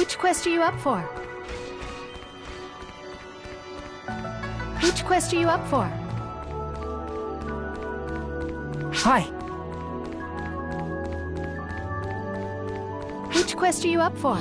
Which quest are you up for? Which quest are you up for? Hi. Which quest are you up for?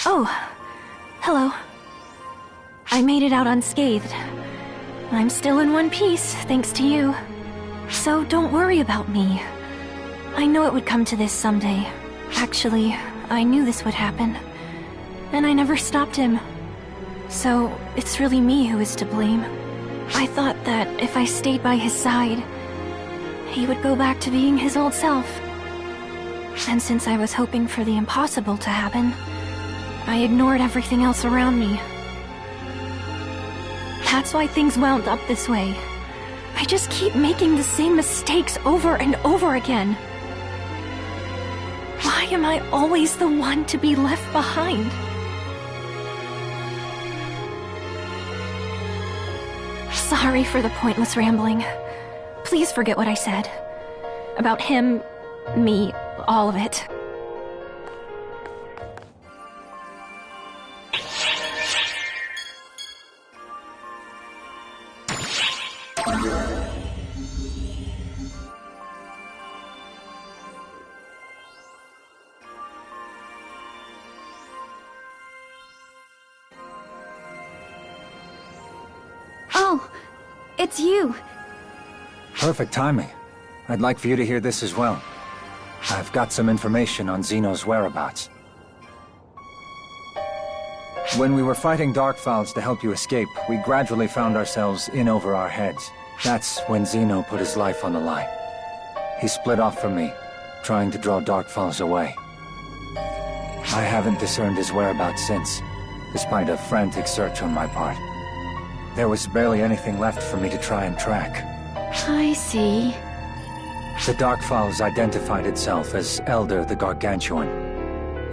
Oh, hello. I made it out unscathed. I'm still in one piece, thanks to you. So don't worry about me. I know it would come to this someday. Actually, I knew this would happen. And I never stopped him. So, it's really me who is to blame. I thought that if I stayed by his side, he would go back to being his old self. And since I was hoping for the impossible to happen, I ignored everything else around me. That's why things wound up this way. I just keep making the same mistakes over and over again. Why am I always the one to be left behind? Sorry for the pointless rambling. Please forget what I said. About him, me, all of it. Oh, it's you. Perfect timing. I'd like for you to hear this as well. I've got some information on Zeno's whereabouts. When we were fighting Darkfowls to help you escape, we gradually found ourselves in over our heads. That's when Zeno put his life on the line. He split off from me, trying to draw Darkfowls away. I haven't discerned his whereabouts since, despite a frantic search on my part. There was barely anything left for me to try and track. I see. The Darkfowls identified itself as Elder the Gargantuan,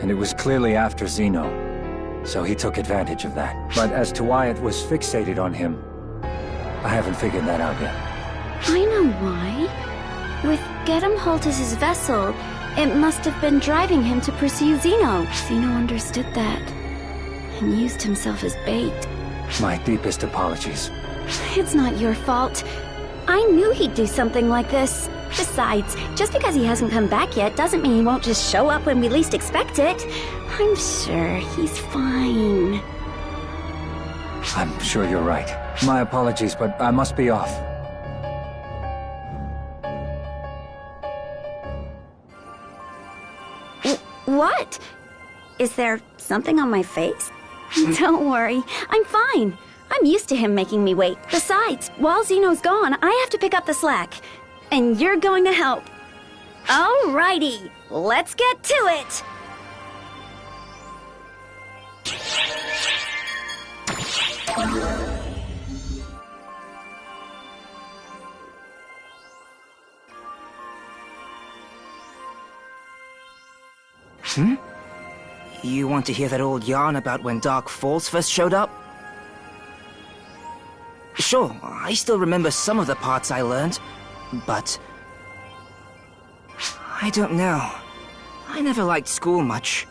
and it was clearly after Zeno, so he took advantage of that. But as to why it was fixated on him, I haven't figured that out yet. I know why. With Gedemholt as his vessel, it must have been driving him to pursue Zeno. Zeno understood that, and used himself as bait. My deepest apologies. It's not your fault. I knew he'd do something like this. Besides, just because he hasn't come back yet doesn't mean he won't just show up when we least expect it. I'm sure he's fine. I'm sure you're right. My apologies, but I must be off. What? Is there something on my face? Don't worry, I'm fine. I'm used to him making me wait. Besides, while Zeno's gone, I have to pick up the slack. And you're going to help. Alrighty, let's get to it! You want to hear that old yarn about when Dark Falls first showed up? Sure, I still remember some of the parts I learned, but I don't know. I never liked school much.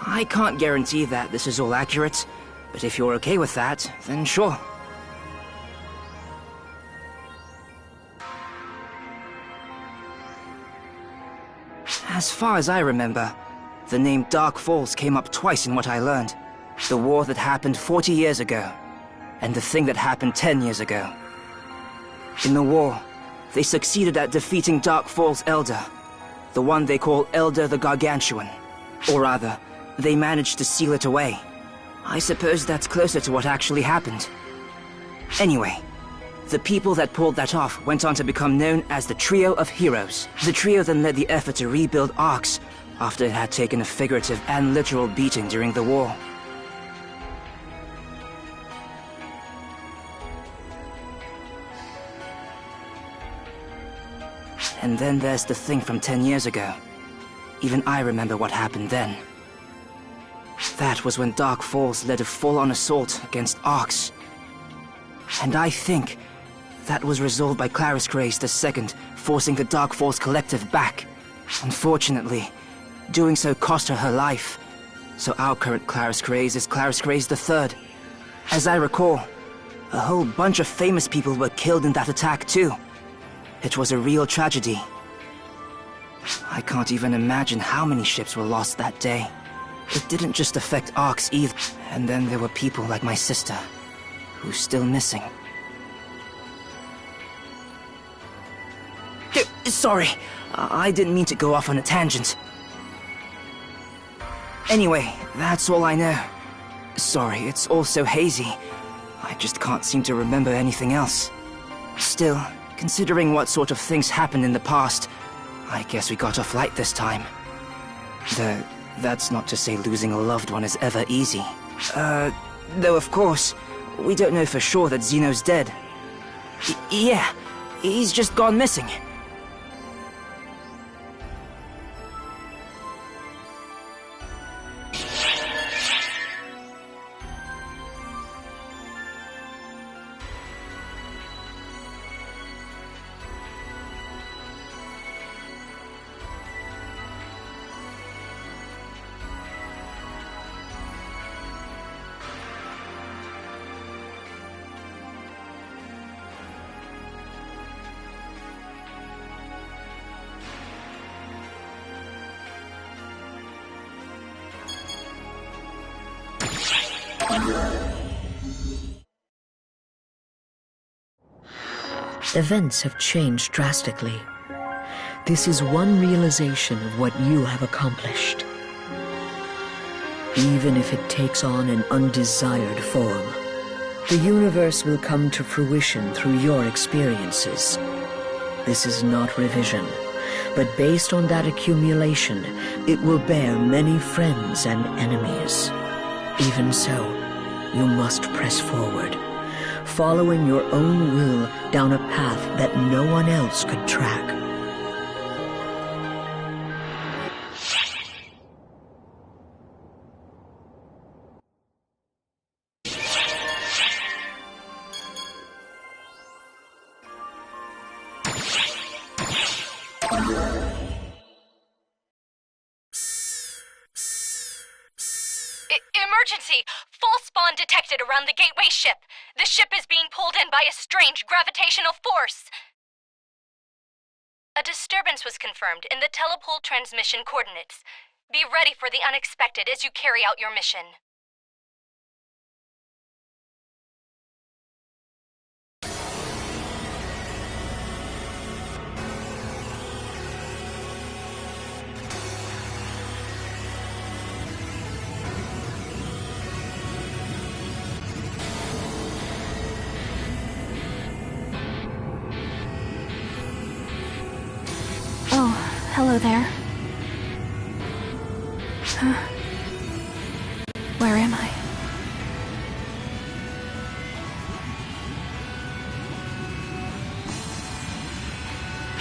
I can't guarantee that this is all accurate, but if you're okay with that, then sure. As far as I remember, the name Dark Falls came up twice in what I learned. The war that happened 40 years ago, and the thing that happened 10 years ago. In the war, they succeeded at defeating Dark Falls' Elder, the one they call Elder the Gargantuan. Or rather, they managed to seal it away. I suppose that's closer to what actually happened. Anyway, the people that pulled that off went on to become known as the Trio of Heroes. The trio then led the effort to rebuild Arx after it had taken a figurative and literal beating during the war. And then there's the thing from 10 years ago. Even I remember what happened then. That was when Dark Falls led a full-on assault against Arx. And I think that was resolved by Claris Grace II, forcing the Dark Falls Collective back. Unfortunately, doing so cost her her life. So our current Claris Grace is Claris Grace III. As I recall, a whole bunch of famous people were killed in that attack too. It was a real tragedy. I can't even imagine how many ships were lost that day. it didn't just affect Arcs either. And then there were people like my sister, who's still missing. Sorry, I didn't mean to go off on a tangent. Anyway, that's all I know. Sorry, it's all so hazy. I just can't seem to remember anything else. Still, considering what sort of things happened in the past, I guess we got off light this time. That's not to say losing a loved one is ever easy. Though of course, we don't know for sure that Zeno's dead. Yeah, he's just gone missing. Events have changed drastically. This is one realization of what you have accomplished. Even if it takes on an undesired form, the universe will come to fruition through your experiences. This is not revision, but based on that accumulation, it will bear many friends and enemies. Even so, you must press forward, following your own will down a path that no one else could track. Emergency! False spawn detected around the gateway ship. The ship is being pulled in by a strange gravitational force. A disturbance was confirmed in the telepole transmission coordinates. Be ready for the unexpected as you carry out your mission. Hello there. Where am I?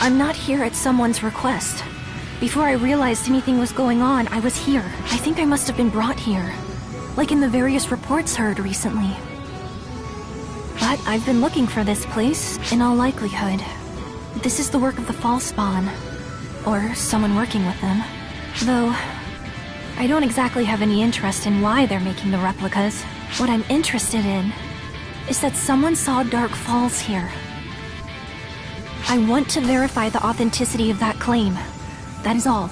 I'm not here at someone's request. Before I realized anything was going on, I was here. I think I must have been brought here, like in the various reports heard recently. But I've been looking for this place, in all likelihood. This is the work of the False Spawn. Or someone working with them. Though, I don't exactly have any interest in why they're making the replicas. What I'm interested in is that someone saw Dark Falls here. I want to verify the authenticity of that claim. That is all.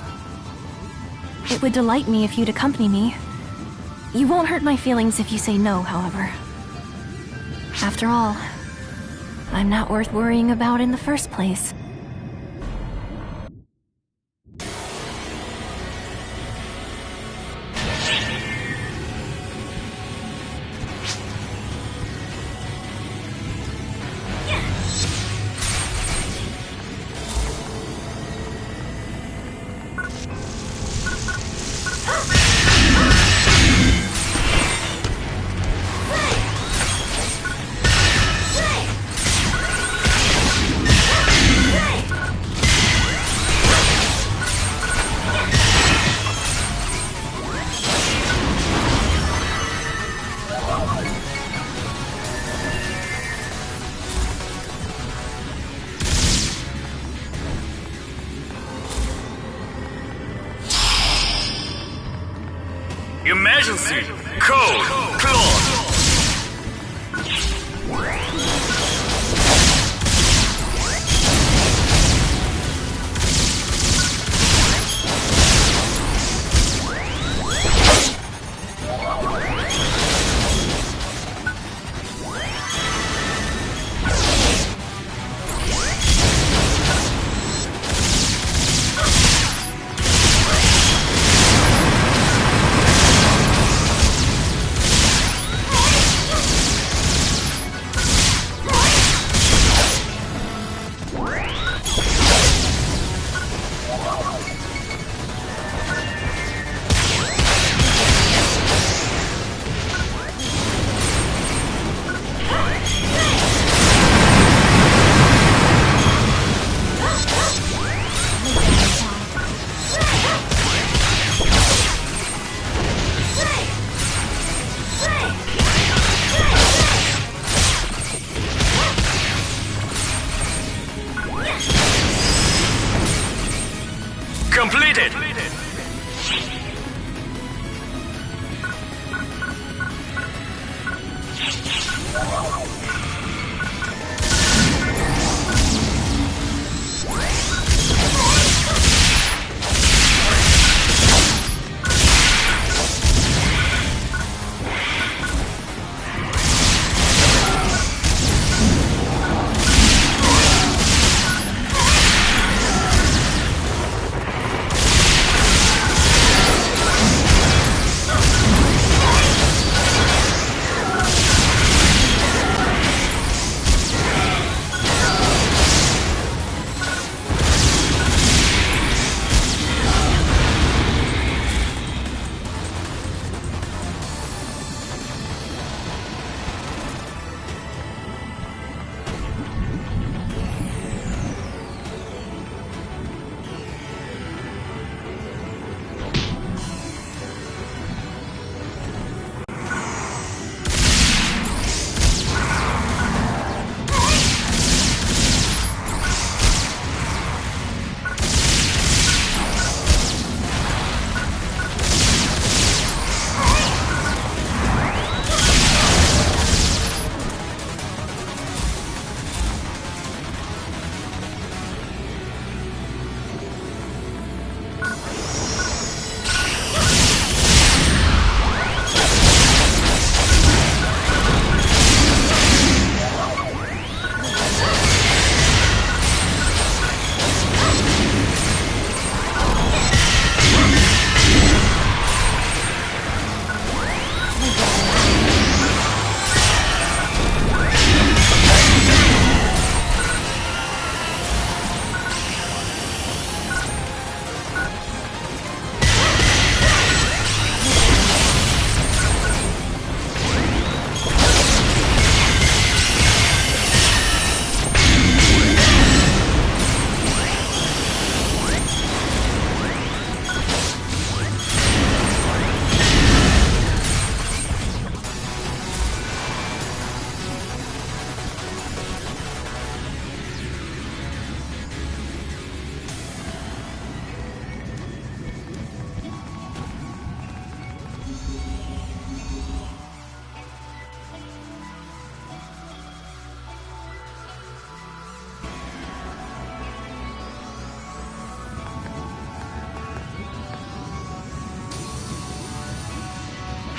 It would delight me if you'd accompany me. You won't hurt my feelings if you say no, however. After all, I'm not worth worrying about in the first place. Emergency! Code! Claude!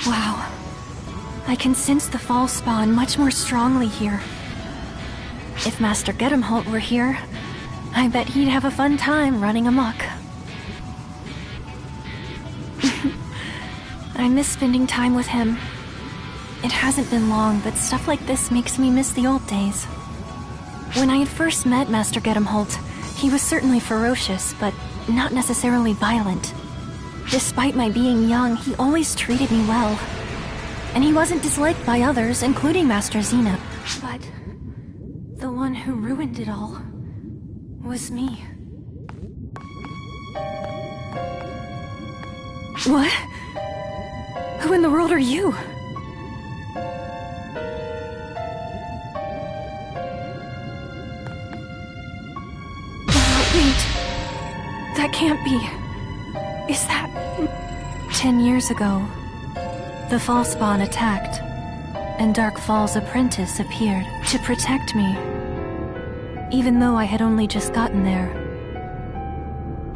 Wow. I can sense the fall spawn much more strongly here. If Master Gedemholt were here, I bet he'd have a fun time running amok. I miss spending time with him. It hasn't been long, but stuff like this makes me miss the old days. When I had first met Master Gedemholt, he was certainly ferocious, but not necessarily violent. Despite my being young, he always treated me well. And he wasn't disliked by others, including Master Xena. But the one who ruined it all was me. What? Who in the world are you? Wait. That can't be. Is that... 10 years ago, the Fall Spawn attacked, and Dark Fall's apprentice appeared to protect me, even though I had only just gotten there.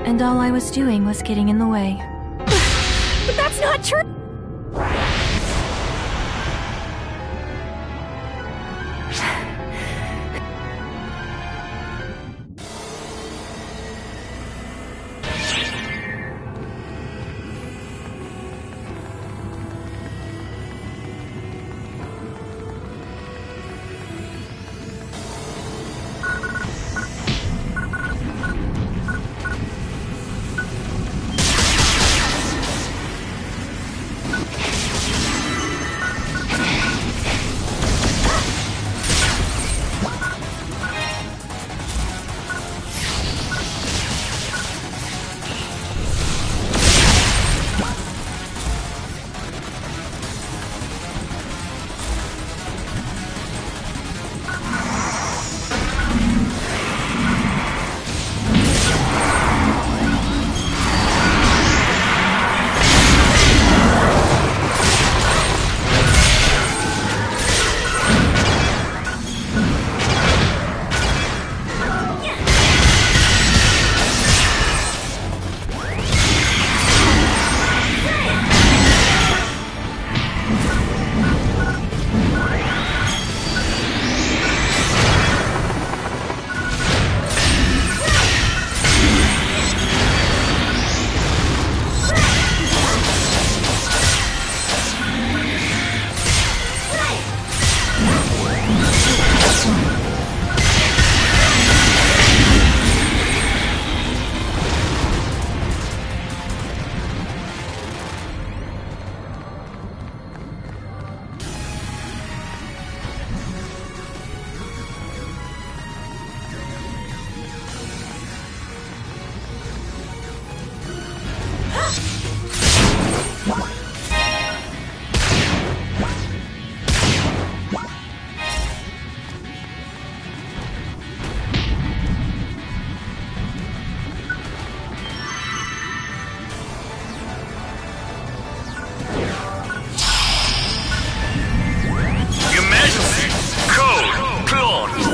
And all I was doing was getting in the way. But that's not true! Your Majesty, Code, Claude.